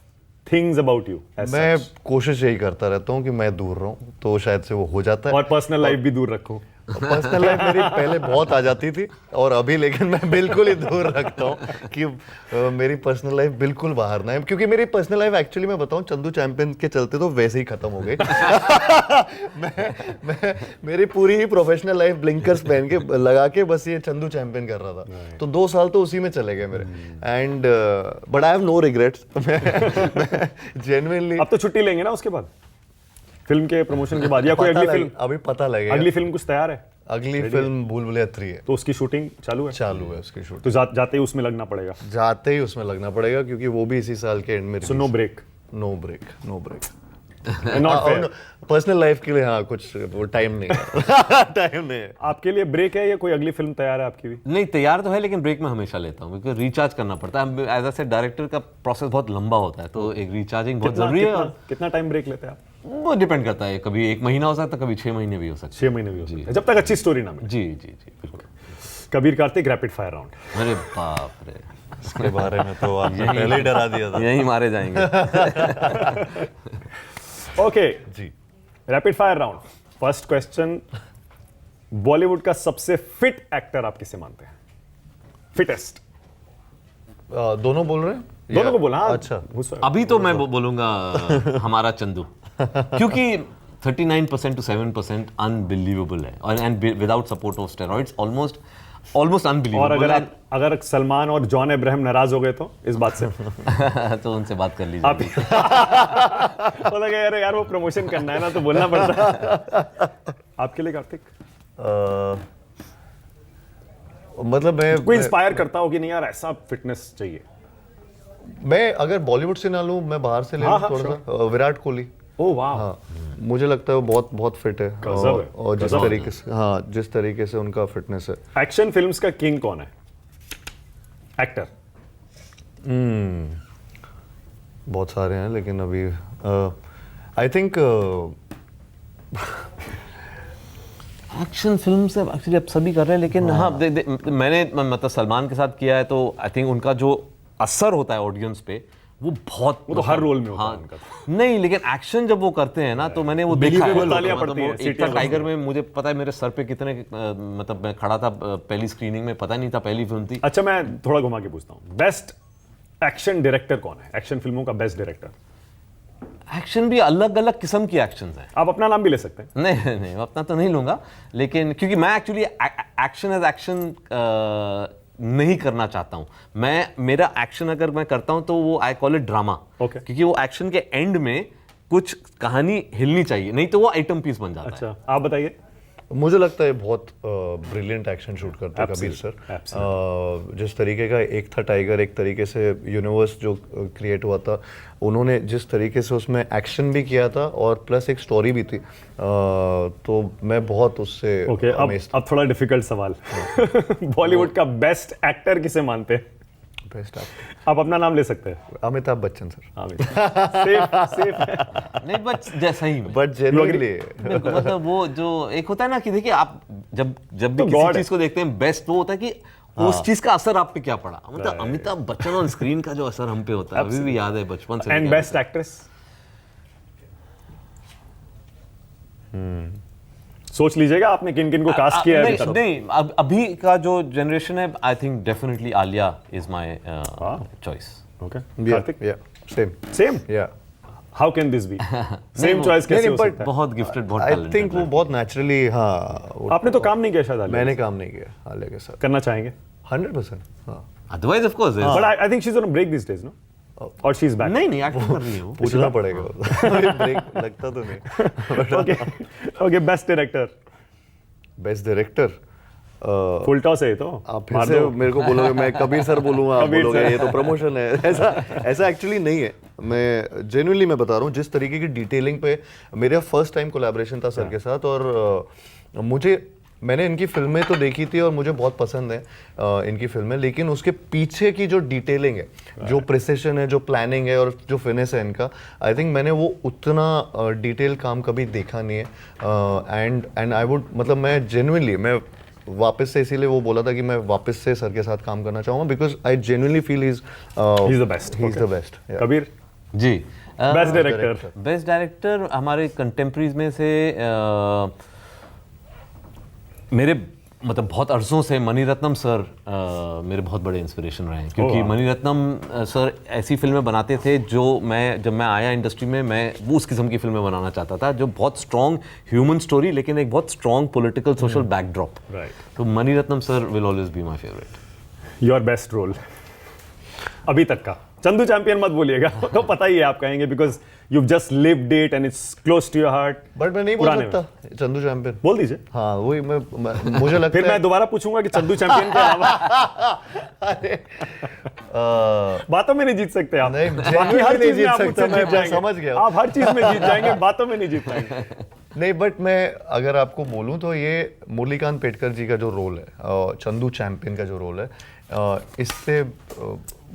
things about you. मैं कोशिश यही करता रहता हूँ कि मैं दूर रहूँ, तो शायद से वो हो जाता है. और पर्सनल लाइफ भी दूर रखो. पर्सनल लाइफ मेरी पहले बहुत आ जाती थी और अभी लेकिन मैं बिल्कुल ही दूर रखता हूँ कि मेरी पर्सनल लाइफ बिल्कुल बाहर ना है. क्योंकि मेरी पर्सनल लाइफ एक्चुअली मैं बताऊँ चंदू चैंपियन के चलते तो वैसे ही खत्म हो गई. मैं मेरी पूरी ही प्रोफेशनल लाइफ ब्लिंकर्स पहन के लगा के बस ये चंदू चैंपियन कर रहा था. तो 2 साल तो उसी में चले गए मेरे. And but I have no regrets. Genuinely अब तो छुट्टी लेंगे ना उसके बाद, फिल्म के प्रमोशन के बाद, या कोई अगली फिल्म? अभी पता लगेगा. अगली फिल्म कुछ तैयार है? अगली फिल्म भूल भुलैया 3 है. तो उसकी शूटिंग चालू है? चालू है उसकी शूटिंग. तो जाते ही उसमें लगना पड़ेगा. जाते ही उसमें लगना पड़ेगा क्योंकि वो भी इसी साल के एंड में. So no break. No break, no break. Not fair. Personal life के लिए हाँ कुछ वो टाइम नहीं है. टाइम नहीं है. आपके लिए ब्रेक है या कोई अगली फिल्म तैयार है आपकी भी? नहीं, तैयार तो है लेकिन ब्रेक में हमेशा लेता हूँ क्योंकि रिचार्ज करना पड़ता है. एज अ सेड डायरेक्टर का प्रोसेस बहुत लंबा होता है तो एक रिचार्जिंग बहुत जरूरी है. और कितना टाइम ब्रेक लेते हैं आप? वो डिपेंड करता है, कभी 1 महीना हो सकता है, कभी 6 महीने भी हो सकते 6 महीने भी हो सकते हैं, जब तक अच्छी स्टोरी ना मिले. हैं. जी जी जी बिल्कुल. Kabir Kartik rapid fire round. अरे बाप रे, इसके बारे में तो आपने पहले ही डरा दिया था. यही मारे जाएंगे. ओके जी. Rapid fire round. First question, Bollywood का सबसे फिट एक्टर आप किसे मानते हैं? फिटेस्ट. दोनों बोल रहे हैं? दोनों को बोला. हाँ, अच्छा. अभी तो मैं बोलूंगा हमारा चंदू, क्योंकि 39% to 7% अनबिलीवेबल है और and without support of steroids almost और अनबिलीवेबल. अगर सलमान और जॉन अब्राहम नाराज हो गए तो इस बात से तो उनसे बात कर लीजिए. आप बोला यार वो प्रमोशन करना है ना तो बोलना पड़ता है. आपके लिए कार्तिक मतलब कोई इंस्पायर करता हो कि नहीं यार ऐसा फिटनेस चाहिए? मैं अगर बॉलीवुड से ना लूं, मैं बाहर से ले लूं थोड़ा सा. विराट कोहली. ओह वाह. हाँ, मुझे लगता है वो बहुत बहुत फिट है. और जिस तरीके से जिस तरीके से उनका फिटनेस है. एक्शन फिल्म्स का किंग कौन है? एक्टर. बहुत सारे हैं लेकिन अभी आई थिंक एक्शन फिल्म से एक्चुअली अब सभी कर रहे हैं, लेकिन हाँ मैंने मतलब सलमान के साथ किया है तो आई थिंक उनका जो असर होता है ऑडियंस पे वो बहुत, वो तो हर रोल में होता हाँ, है उनका। नहीं लेकिन एक्शन जब वो करते हैं ना तो मैंने वो देखा है। Believable तालियां मतलब पड़ती हैं, वो एक सीटियां था टाइगर में, मुझे पता है मेरे सर पे कितने मतलब मैं खड़ा था पहली स्क्रीनिंग में, पता नहीं था पहली फिल्म थी। अच्छा, मैं थोड़ा घुमा के पूछता हूँ, बेस्ट एक्शन डायरेक्टर कौन है? एक्शन फिल्मों का बेस्ट डायरेक्टर? एक्शन भी अलग अलग किस्म की एक्शन है। आप अपना नाम भी ले सकते हैं। नहीं नहीं अपना तो नहीं लूंगा, लेकिन क्योंकि मैं एक्चुअली एक्शन एज एक्शन नहीं करना चाहता हूं मैं। मेरा एक्शन अगर मैं करता हूं तो वो आई कॉल इट ड्रामा, क्योंकि वो एक्शन के एंड में कुछ कहानी हिलनी चाहिए, नहीं तो वो आइटम पीस बन जाता है। अच्छा, आप बताइए। मुझे लगता है बहुत ब्रिलियंट एक्शन शूट करते हैं कबीर सर। जिस तरीके का एक था टाइगर, एक तरीके से यूनिवर्स जो क्रिएट हुआ था, उन्होंने जिस तरीके से उसमें एक्शन भी किया था और प्लस एक स्टोरी भी थी, तो मैं बहुत उससे अब थोड़ा डिफिकल्ट सवाल बॉलीवुड का बेस्ट एक्टर किसे मानते हैं? बेस्ट एक्टर आप अपना नाम ले सकते हैं। अमिताभ बच्चन सर। सेफ है। नहीं बट जैसा ही बट जेन्युइनली मतलब वो जो एक होता है ना कि देखिए आप जब भी किसी चीज को देखते हैं बेस्ट वो होता है कि उस चीज का असर आप पे क्या पड़ा। मतलब अमिताभ बच्चन ऑन स्क्रीन का जो असर हम पे होता है अभी भी याद है बचपन से। And best actress? सोच लीजिएगा आपने किन किन को कास्ट किया है। नहीं अभी का जो जनरेशन है I think definitely Alia is my choice. Okay, same how can this B same choice? कैसे हो सकता है? बहुत गिफ्टेड, बहुत आई टैलेंटेड। थिंक वो बहुत नेचुरली। हाँ, आपने तो काम नहीं किया शायद आलिया? मैंने काम नहीं किया आलिया के साथ। करना चाहेंगे? 100%। हाँ, otherwise of course but I think she is on break these days, no? और शी इज बैक? नहीं एक्टिंग कर रही है वो। पूछना पड़ेगा ब्रेक लगता तो नहीं। Okay, best director? Best director full toss है तो आप फिर से मेरे को बोलोगे मैं कबीर सर बोलूंगा, आप बोलोगे ये तो प्रमोशन है। ऐसा एक्चुअली नहीं है। मैं जेन्युइनली मैं बता रहा हूँ, जिस तरीके की डिटेलिंग पे मेरा फर्स्ट टाइम कोलैबोरेशन था सर के साथ, और मैंने इनकी फिल्में तो देखी थी और मुझे बहुत पसंद है इनकी फिल्में, लेकिन उसके पीछे की जो डिटेलिंग है, जो प्रिसिशन है, जो प्लानिंग है और जो फिनिश है इनका, आई थिंक मैंने वो उतना डिटेल काम कभी देखा नहीं है। एंड आई वुड मतलब मैं जेन्युइनली मैं वापस से इसीलिए वो बोला था कि मैं वापस से सर के साथ काम करना चाहूँगा, because I genuinely feel he is the best. He is the best. Kabir ji, best director? Best director हमारे कंटेम्प्रेरीज में से मेरे मतलब बहुत अरसों से मणिरत्नम सर मेरे बहुत बड़े इंस्पिरेशन रहे हैं, क्योंकि मणिरत्नम सर ऐसी फिल्में बनाते जब मैं आया इंडस्ट्री में, मैं वो उस किस्म की फिल्में बनाना चाहता था जो बहुत स्ट्रॉन्ग ह्यूमन स्टोरी लेकिन एक बहुत स्ट्रॉन्ग पॉलिटिकल सोशल बैकड्रॉप। तो Mani Ratnam sir will always be my favourite. Your best role अभी तक का? चंदू चैंपियन मत बोलिएगा, तो पता ही है आप कहेंगे because you've just lived it and it's close to your heart। But मैं नहीं बोल सकता चंदू चैंपियन। बोल दीजिए। हाँ वही मुझे लगता फिर मैं दोबारा पूछूंगा कि चंदू चैंपियन के अलावा बातों में नहीं जीत सकते आप। नहीं, बाकी हर चीज में आप मुझसे मैं जीत जाएंगे। समझ गया। आप हर चीज में जीत जाएंगे, बातों में नहीं जीत पाएंगे। नहीं, बट मैं अगर आपको बोलूं तो ये मुरलीकांत पेटकर जी का जो रोल है, चंदू चैंपियन का जो रोल है, इससे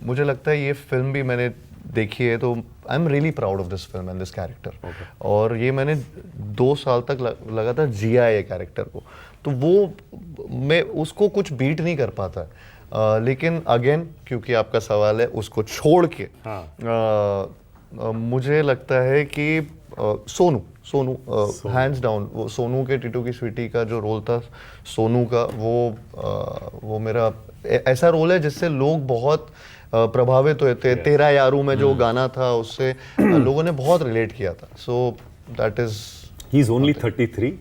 मुझे लगता है ये फिल्म भी मैंने देखी है तो I am really proud of this film and this character. और ये मैंने 2 साल तक लगातार जिया है ये कैरेक्टर को, तो वो मैं उसको कुछ बीट नहीं कर पाता लेकिन अगेन क्योंकि आपका सवाल है उसको छोड़ के मुझे लगता है कि सोनू हैंड्स डाउन, वो सोनू के टीटू की स्वीटी का जो रोल था सोनू का, वो मेरा ऐसा रोल है जिससे लोग बहुत प्रभावित हुए थे। तेरा यारू में जो गाना था उससे लोगों ने बहुत रिलेट किया था। So that is he is only 33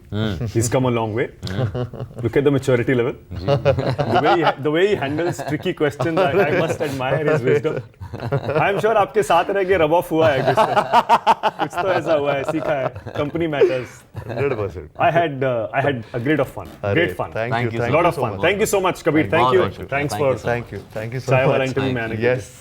he's come a long way। Look at the maturity level। the way he handles tricky questions, I must admire his wisdom। I am sure आपके साथ रह के rub off हुआ है कुछ तो ऐसा हुआ है, सीखा है। Company matters 100%। I had a great of fun, great fun। Thank you, lot of fun। Thank you so much, Kabir। Thank you, thanks for thank you so चाय वाला much। इंटरव्यू में आने के लिए। Yes।